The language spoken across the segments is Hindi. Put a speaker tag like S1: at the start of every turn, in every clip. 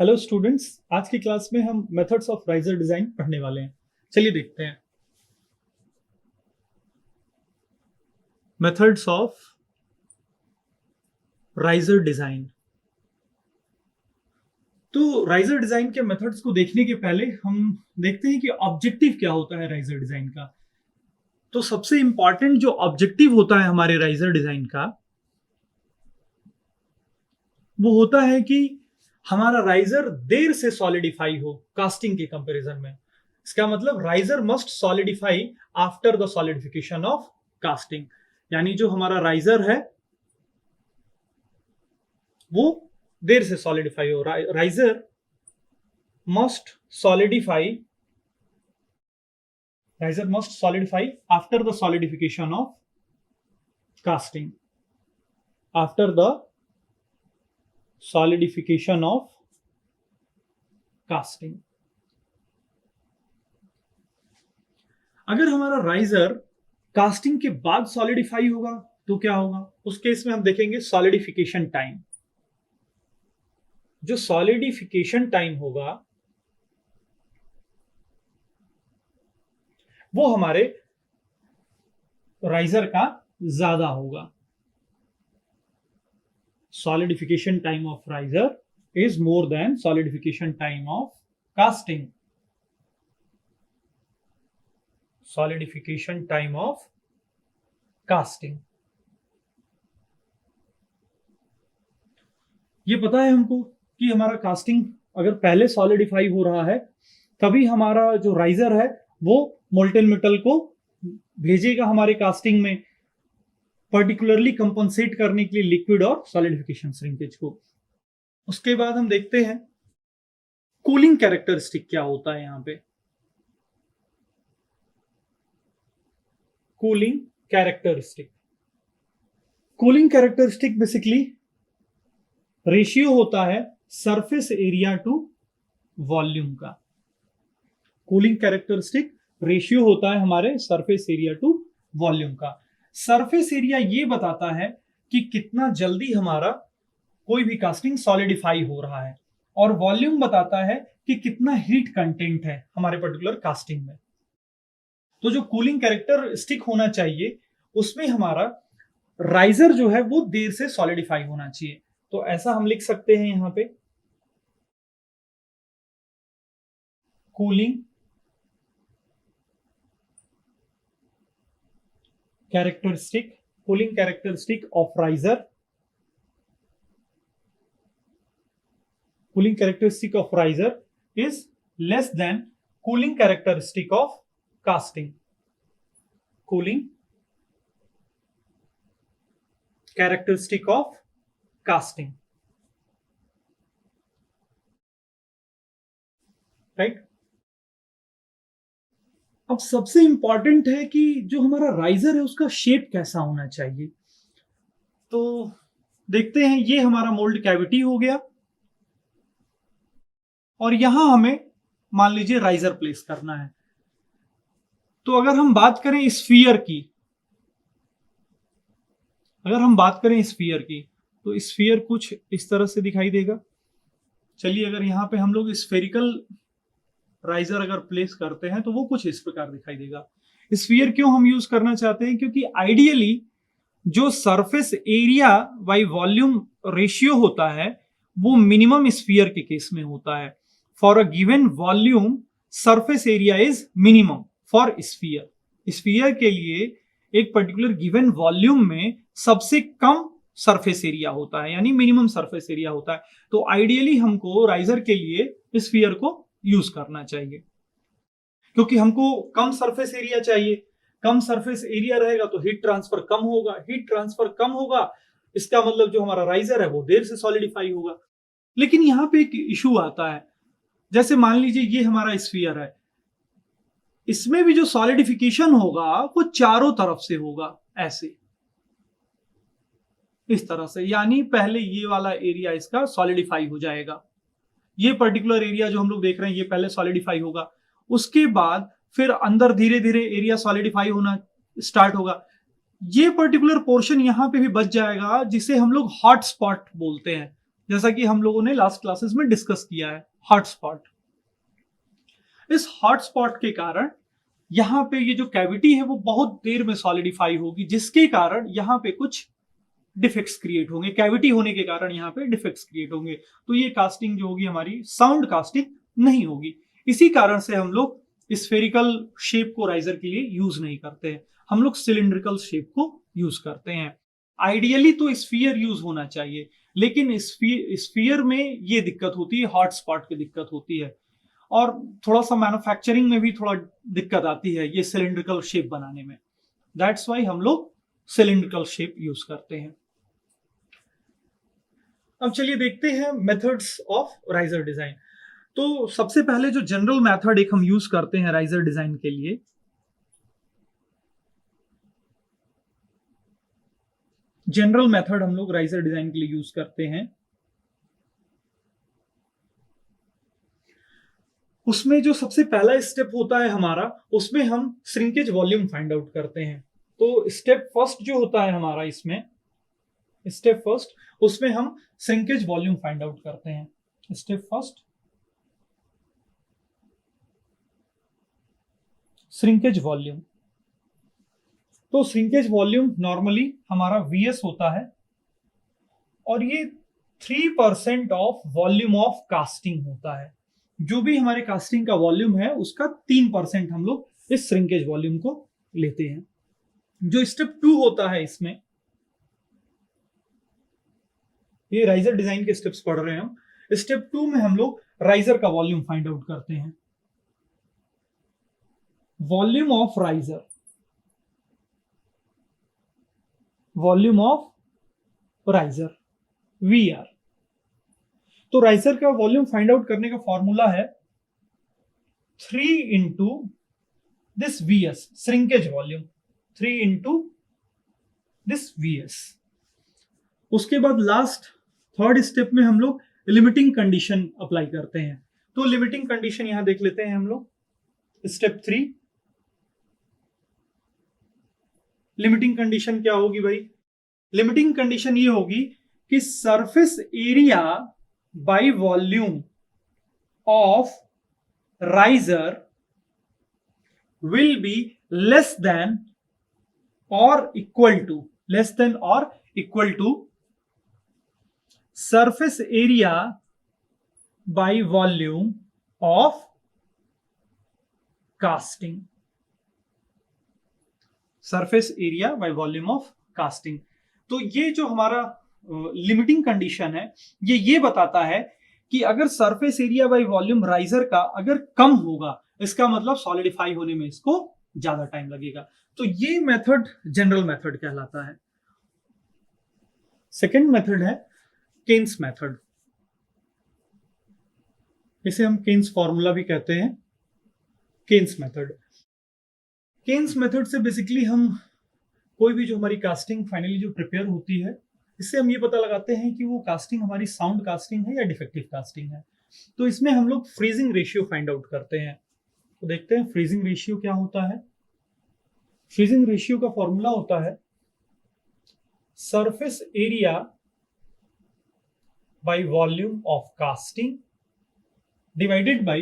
S1: हेलो स्टूडेंट्स, आज की क्लास में हम मेथड्स ऑफ राइजर डिजाइन पढ़ने वाले हैं। चलिए देखते हैं मेथड्स ऑफ राइजर डिजाइन। तो राइजर डिजाइन के मेथड्स को देखने के पहले हम देखते हैं कि ऑब्जेक्टिव क्या होता है राइजर डिजाइन का। तो सबसे इंपॉर्टेंट जो ऑब्जेक्टिव होता है हमारे राइजर डिजाइन का, वो होता है कि हमारा राइजर देर से सॉलिडिफाई हो कास्टिंग के कंपैरिजन में। इसका मतलब riser must solidify after the solidification of casting. यानी जो हमारा राइजर है वो देर से सॉलिडिफाई हो। Riser must solidify riser must solidify after the solidification of casting. After the solidification of casting. अगर हमारा राइजर कास्टिंग के बाद सॉलिडिफाई होगा तो क्या होगा? उस केस में हम देखेंगे सॉलिडिफिकेशन टाइम। जो सॉलिडिफिकेशन टाइम होगा वो हमारे राइजर का ज्यादा होगा। Solidification time of riser is more than solidification time of casting. Solidification time of casting. ये पता है हमको कि हमारा कास्टिंग अगर पहले सॉलिडिफाई हो रहा है तभी हमारा जो राइजर है वो मोल्टेन मेटल को भेजेगा हमारे कास्टिंग में, पर्टिकुलरली कंपनसेट करने के लिए लिक्विड और सॉलिडिफिकेशन श्रिंकेज को। उसके बाद हम देखते हैं कूलिंग कैरेक्टरिस्टिक क्या होता है यहां पे। कूलिंग कैरेक्टरिस्टिक बेसिकली रेशियो होता है सरफेस एरिया टू वॉल्यूम का। कूलिंग कैरेक्टरिस्टिक रेशियो होता है हमारे सरफेस एरिया टू वॉल्यूम का। सरफेस एरिया ये बताता है कि कितना जल्दी हमारा कोई भी कास्टिंग सॉलिडिफाई हो रहा है, और वॉल्यूम बताता है कि कितना हीट कंटेंट है हमारे पर्टिकुलर कास्टिंग में। तो जो कूलिंग कैरेक्टरिस्टिक होना चाहिए उसमें हमारा राइजर जो है वो देर से सॉलिडिफाई होना चाहिए। तो ऐसा हम लिख सकते हैं यहां पे cooling characteristic of riser. Cooling characteristic of riser is less than cooling characteristic of casting. Cooling characteristic of casting, right. अब सबसे इंपॉर्टेंट है कि जो हमारा राइजर है उसका शेप कैसा होना चाहिए। तो देखते हैं, ये हमारा मोल्ड कैविटी हो गया और यहां हमें मान लीजिए राइजर प्लेस करना है। तो अगर हम बात करें स्फीयर की तो स्फीयर कुछ इस तरह से दिखाई देगा। चलिए, अगर यहां पे हम लोग स्फेरिकल राइजर अगर प्लेस करते हैं तो वो कुछ इस प्रकार दिखाई देगा। स्फीयर क्यों हम यूज करना चाहते हैं? क्योंकि आइडियली जो surface area by volume ratio होता है वो मिनिमम स्फीयर के केस में होता है। For a given volume surface area is minimum for sphere के लिए एक पर्टिकुलर गिवन वॉल्यूम में सबसे कम सरफेस एरिया होता है, यानी मिनिमम सरफेस एरिया होता है। तो आइडियली हमको राइजर के लिए स्फीयर को यूज करना चाहिए, क्योंकि हमको कम सरफेस एरिया चाहिए। कम सरफेस एरिया रहेगा तो हीट ट्रांसफर कम होगा, इसका मतलब जो हमारा राइजर है वो देर से सॉलिडिफाई होगा। लेकिन यहां पे एक इशू आता है। जैसे मान लीजिए ये हमारा स्फीयर है, इसमें भी जो सॉलिडिफिकेशन होगा वो चारों तरफ से होगा, ऐसे इस तरह से। यानी पहले ये वाला एरिया इसका सॉलिडिफाई हो जाएगा, ये पर्टिकुलर एरिया जो हम लोग देख रहे हैं ये पहले सॉलिडिफाई होगा, उसके बाद फिर अंदर धीरे धीरे एरिया सॉलिडिफाई होना स्टार्ट होगा। ये पर्टिकुलर पोर्शन यहां पे भी बच जाएगा जिसे हम लोग हॉट स्पॉट बोलते हैं। जैसा कि हम लोगों ने लास्ट क्लासेस में डिस्कस किया है, हॉट स्पॉट। इस हॉट स्पॉट के कारण यहाँ पे ये जो कैविटी है वो बहुत देर में सॉलिडिफाई होगी, जिसके कारण यहाँ पे कुछ डिफेक्ट्स क्रिएट होंगे। कैविटी होने के कारण यहाँ पे डिफेक्ट्स क्रिएट होंगे, तो ये कास्टिंग जो होगी हमारी साउंड कास्टिंग नहीं होगी। इसी कारण से हम लोग स्फेरिकल शेप को राइजर के लिए यूज नहीं करते हैं, हम लोग सिलिंड्रिकल शेप को यूज करते हैं। आइडियली तो स्फीयर यूज होना चाहिए, लेकिन स्फीयर में ये दिक्कत होती है, हॉट स्पॉट की दिक्कत होती है, और थोड़ा सा मैन्युफैक्चरिंग में भी थोड़ा दिक्कत आती है ये सिलिंड्रिकल शेप बनाने में। दैट्स वाई हम लोग सिलिंड्रिकल शेप यूज करते हैं। अब चलिए देखते हैं मेथड्स ऑफ राइजर डिजाइन। तो सबसे पहले जो जनरल मेथड एक हम यूज करते हैं राइजर डिजाइन के लिए, जनरल मेथड हम लोग राइजर डिजाइन के लिए यूज करते हैं, उसमें जो सबसे पहला स्टेप होता है हमारा, उसमें हम श्रिंकेज वॉल्यूम फाइंड आउट करते हैं। तो स्टेप फर्स्ट जो होता है हमारा इसमें, स्टेप फर्स्ट, उसमें हम श्रिंकेज वॉल्यूम फाइंड आउट करते हैं। Step first, shrinkage volume. तो श्रिंकेज वॉल्यूम नॉर्मली हमारा Vs होता है, और ये 3% ऑफ वॉल्यूम ऑफ कास्टिंग होता है। जो भी हमारे कास्टिंग का वॉल्यूम है उसका 3% हम लोग इस श्रिंकेज वॉल्यूम को लेते हैं। जो स्टेप 2 होता है इसमें, ये राइजर डिजाइन के स्टेप्स पढ़ रहे हैं हम, स्टेप 2 में हम लोग राइजर का वॉल्यूम फाइंड आउट करते हैं। Volume of riser, volume of riser VR। तो राइजर का वॉल्यूम फाइंड आउट करने का फॉर्मूला है 3 into this Vs, shrinkage volume, 3 into this Vs। उसके बाद लास्ट थर्ड स्टेप में हम लोग लिमिटिंग कंडीशन अप्लाई करते हैं। तो लिमिटिंग कंडीशन यहां देख लेते हैं हम लोग। स्टेप 3, लिमिटिंग कंडीशन क्या होगी भाई? लिमिटिंग कंडीशन ये होगी कि surface area by volume of riser will be less than और equal to surface area by volume of casting, surface area by volume of casting। तो ये जो हमारा लिमिटिंग कंडीशन है, ये बताता है कि अगर surface area by volume riser का अगर कम होगा, इसका मतलब सॉलिडिफाई होने में इसको ज्यादा टाइम लगेगा। तो ये मेथड जनरल मेथड कहलाता है। सेकेंड मेथड है केन्स मेथड, इसे हम केन्स फॉर्मूला भी कहते हैं। केन्स मेथड से बेसिकली हम कोई भी जो हमारी कास्टिंग फाइनली जो प्रिपेयर होती है, इससे हम ये पता लगाते हैं कि वो कास्टिंग हमारी साउंड कास्टिंग है या डिफेक्टिव कास्टिंग है। तो इसमें हम लोग फ्रीजिंग रेशियो फाइंड आउट करते हैं। तो देखते हैं फ्रीजिंग रेशियो क्या होता है। फ्रीजिंग रेशियो का फॉर्मूला होता है surface area by volume of casting divided by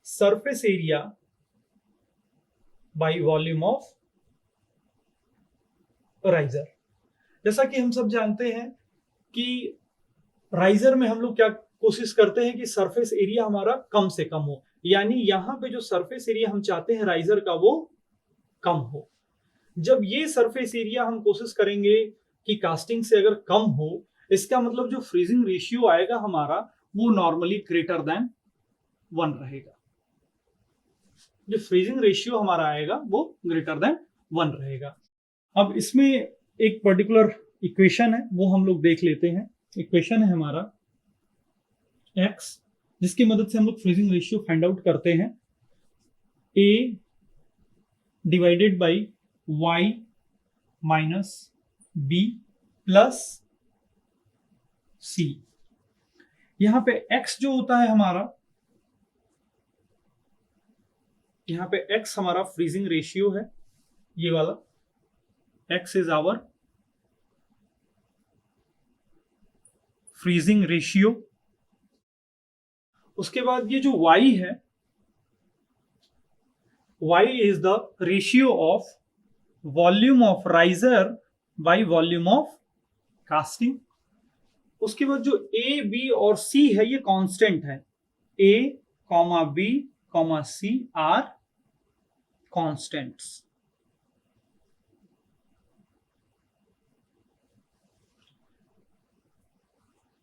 S1: surface area by volume of riser। जैसा कि हम सब जानते हैं कि राइजर में हम लोग क्या कोशिश करते हैं कि सरफेस एरिया हमारा कम से कम हो, यानी यहां पे जो सरफेस एरिया हम चाहते हैं राइजर का वो कम हो। जब ये सरफेस एरिया हम कोशिश करेंगे कि कास्टिंग से अगर कम हो, इसका मतलब जो फ्रीजिंग रेशियो आएगा हमारा वो नॉर्मली ग्रेटर देन 1 रहेगा। जो फ्रीजिंग रेशियो हमारा आएगा वो ग्रेटर देन 1 रहेगा। अब इसमें एक पर्टिकुलर इक्वेशन है, वो हम लोग देख लेते हैं। इक्वेशन है हमारा x, जिसकी मदद से हम लोग फ्रीजिंग रेशियो फाइंड आउट करते हैं। a divided by y minus b plus C। यहां पे x जो होता है हमारा, यहां पे x हमारा फ्रीजिंग रेशियो है, ये वाला x is our freezing ratio. उसके बाद ये जो y है, y is the ratio of volume of riser by volume of casting. उसके बाद जो a, b और c है ये कांस्टेंट है। a, b, c are constants.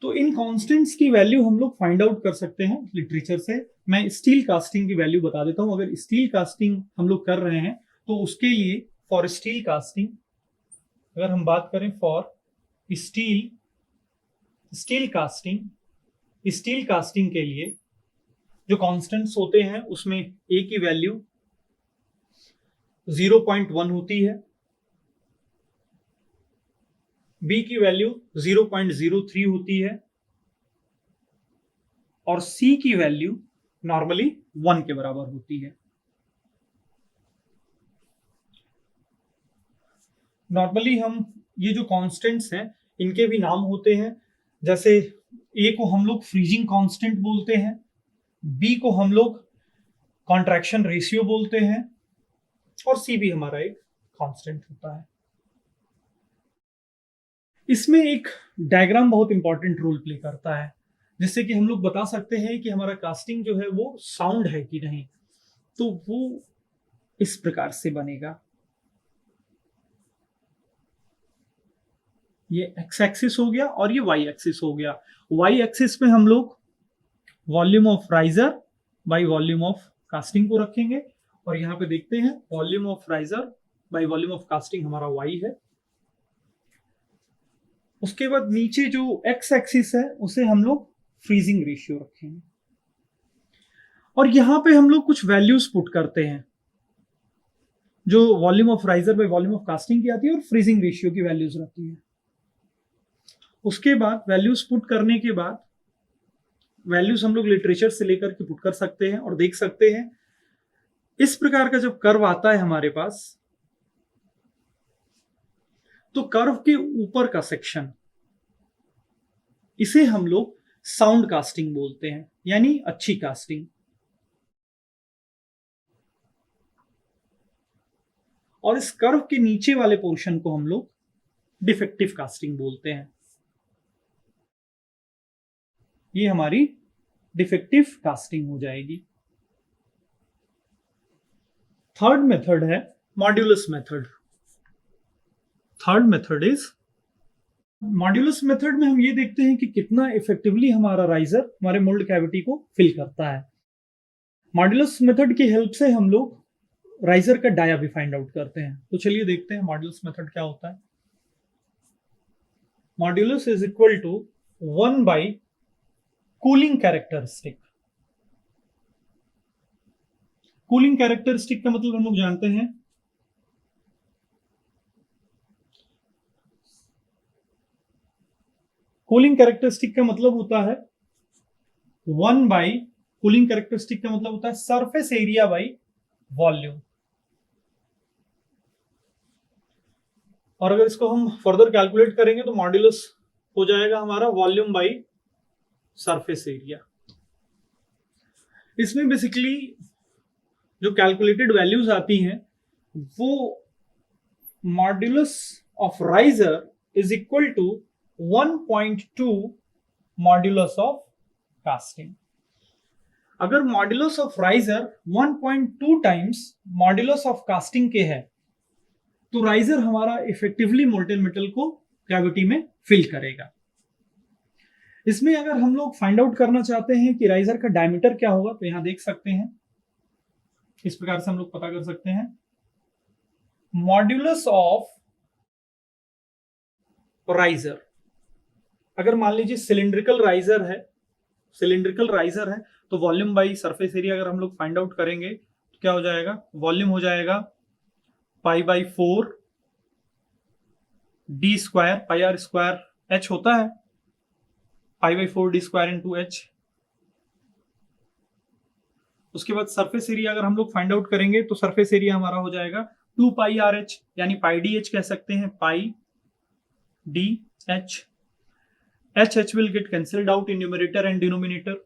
S1: तो इन कांस्टेंट्स की वैल्यू हम लोग फाइंड आउट कर सकते हैं लिटरेचर से। मैं स्टील कास्टिंग की वैल्यू बता देता हूं। अगर स्टील कास्टिंग हम लोग कर रहे हैं तो उसके लिए फॉर स्टील कास्टिंग अगर हम बात करें फॉर स्टील कास्टिंग के लिए जो कांस्टेंट्स होते हैं उसमें ए की वैल्यू 0.1 होती है, बी की वैल्यू 0.03 होती है और सी की वैल्यू नॉर्मली 1 के बराबर होती है। नॉर्मली हम ये जो कांस्टेंट्स हैं इनके भी नाम होते हैं। जैसे ए को हम लोग फ्रीजिंग कांस्टेंट बोलते हैं, बी को हम लोग कॉन्ट्रैक्शन रेशियो बोलते हैं और सी भी हमारा एक कांस्टेंट होता है। इसमें एक डायग्राम बहुत इंपॉर्टेंट रोल प्ले करता है जिससे कि हम लोग बता सकते हैं कि हमारा कास्टिंग जो है वो साउंड है कि नहीं। तो वो इस प्रकार से बनेगा। ये एक्स एक्सिस हो गया और ये वाई एक्सिस हो गया। वाई एक्सिस पे हम लोग volume of riser by volume of casting को रखेंगे और यहां पे देखते हैं volume of riser by volume of casting हमारा वाई है। उसके बाद नीचे जो एक्स एक्सिस है उसे हम लोग फ्रीजिंग रेशियो रखेंगे और यहां पे हम लोग कुछ वैल्यूज पुट करते हैं जो volume of riser by volume of casting की आती है और फ्रीजिंग रेशियो की वैल्यूज रहती है। उसके बाद वैल्यूज पुट करने के बाद वैल्यूज हम लोग लिटरेचर से लेकर के पुट कर सकते हैं और देख सकते हैं इस प्रकार का जब कर्व आता है हमारे पास तो कर्व के ऊपर का सेक्शन इसे हम लोग साउंड कास्टिंग बोलते हैं, यानी अच्छी कास्टिंग। और इस कर्व के नीचे वाले पोर्शन को हम लोग डिफेक्टिव कास्टिंग बोलते हैं। ये हमारी डिफेक्टिव कास्टिंग हो जाएगी। थर्ड मेथड है modulus method. Third method is modulus method में हम ये देखते हैं कि कितना इफेक्टिवली हमारा राइजर हमारे मोल्ड कैविटी को फिल करता है। मॉड्यूलस मेथड की हेल्प से हम लोग राइजर का डाया भी फाइंड आउट करते हैं। तो चलिए देखते हैं मॉड्यूलस मेथड क्या होता है। Modulus is equal to 1 by cooling characteristic. Cooling characteristic का मतलब हम लोग जानते हैं कूलिंग कैरेक्टरिस्टिक का मतलब होता है 1 बाई कूलिंग कैरेक्टरिस्टिक का मतलब होता है सरफेस एरिया बाई वॉल्यूम। और अगर इसको हम फर्दर कैलकुलेट करेंगे तो मॉड्यूलस हो जाएगा हमारा वॉल्यूम बाई सरफेस एरिया। इसमें बेसिकली जो कैलकुलेटेड वैल्यूज आती हैं वो modulus of riser is equal to 1.2 modulus of casting. अगर modulus of riser 1.2 times modulus of casting के है तो राइजर हमारा इफेक्टिवली मोल्टेन मेटल को कैविटी में फिल करेगा। इसमें अगर हम लोग फाइंड आउट करना चाहते हैं कि राइजर का डायमीटर क्या होगा तो यहां देख सकते हैं इस प्रकार से हम लोग पता कर सकते हैं मॉड्यूलस ऑफ राइजर। अगर मान लीजिए सिलिंड्रिकल राइजर है तो वॉल्यूम बाई सरफेस एरिया अगर हम लोग फाइंड आउट करेंगे तो क्या हो जाएगा, वॉल्यूम हो जाएगा pi by 4 D square, pi R square H होता है, pi by 4 D square into H. उसके बाद सरफेस एरिया अगर हम लोग फाइंड आउट करेंगे तो सरफेस एरिया हमारा हो जाएगा 2 पाई आर एच, यानी पाई डी एच कह सकते हैं, pi D H. H will get cancelled out in numerator and denominator,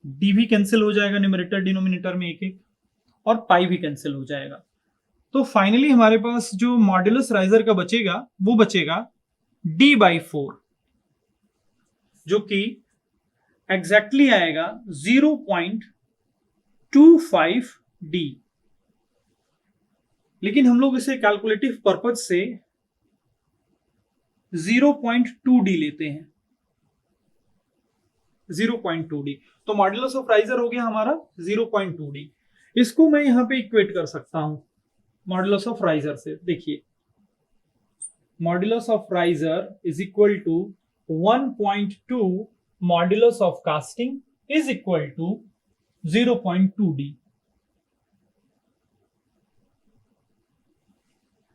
S1: D भी कैंसिल हो जाएगा न्यूमरेटर डिनोमिनेटर में एक एक, और पाई भी कैंसिल हो जाएगा। तो फाइनली हमारे पास जो मॉड्यूलस राइजर का बचेगा वो बचेगा d/4, जो कि एग्जैक्टली आएगा 0.25d। लेकिन हम लोग इसे कैलकुलेटिव पर्पज से 0.2d लेते हैं, 0.2d। तो मॉड्यूलस ऑफ राइजर हो गया हमारा 0.2d। इसको मैं यहां पे इक्वेट कर सकता हूं मॉड्यूलस ऑफ राइजर से। देखिए, modulus of riser is equal to 1.2 modulus of casting is equal to 0.2d।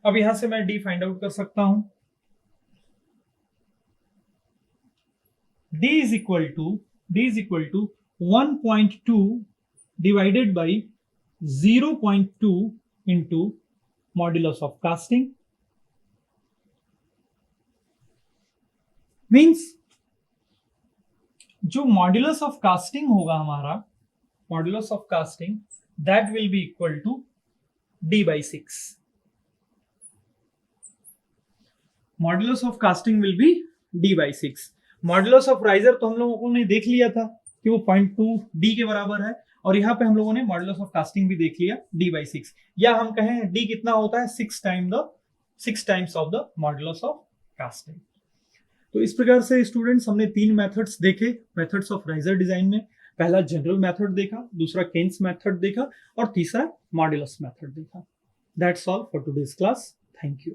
S1: अब यहां से मैं d फाइंड आउट कर सकता हूं। d is equal to 1.2 divided by 0.2 into modulus of casting, means जो मॉड्यूलस ऑफ कास्टिंग होगा हमारा, modulus of casting that will be equal to d/6। Modulus of casting will be d/6। Modulus of riser तो हम लोगों ने देख लिया था कि वो 0.2d के बराबर है, और यहाँ पे हम लोगों ने मॉड्यूलस ऑफ कास्टिंग भी देख लिया d/6, या हम कहें d कितना होता है 6 times of the modulus of casting. तो इस प्रकार से स्टूडेंट्स हमने 3 मेथड्स देखे मेथड्स ऑफ राइजर डिजाइन में। पहला जनरल मेथड देखा, दूसरा केन्स मेथड देखा, और तीसरा मॉड्यूलस मेथड देखा। That's all for today's class. Thank you.